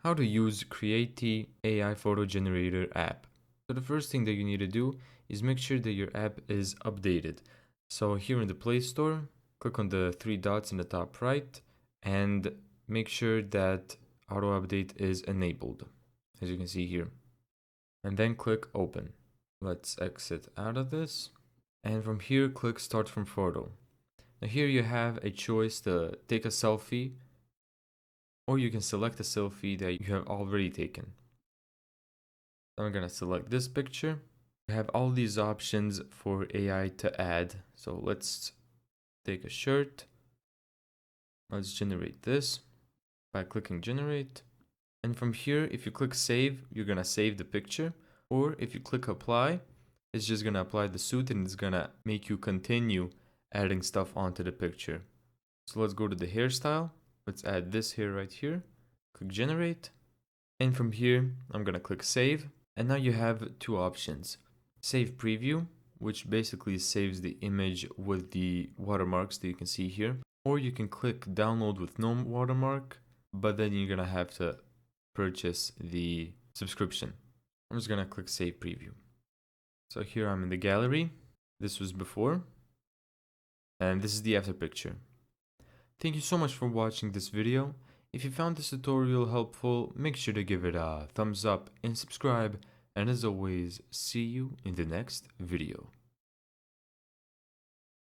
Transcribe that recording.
how to use Creati AI photo generator app. So the first thing that you need to do is make sure that your app is updated. So here in the Play Store, click on the three dots in the top right and make sure that auto update is enabled, as you can see here. And then click open. Let's exit out of this. And from here, click start from photo. Now here you have a choice to take a selfie, or you can select a selfie that you have already taken. I'm gonna select this picture. You have all these options for AI to add. So let's take a shirt. Let's generate this by clicking generate. And from here, if you click save, you're gonna save the picture. Or if you click apply, it's just gonna apply the suit and it's gonna make you continue adding stuff onto the picture. So let's go to the hairstyle. Let's add this hair right here. Click generate. And from here, I'm gonna click save. And now you have two options. Save preview, which basically saves the image with the watermarks that you can see here. Or you can click download with no watermark, but then you're gonna have to purchase the subscription. I'm just gonna click save preview. So here I'm in the gallery. This was before. And this is the after picture. Thank you so much for watching this video. If you found this tutorial helpful, make sure to give it a thumbs up and subscribe. And as always, see you in the next video.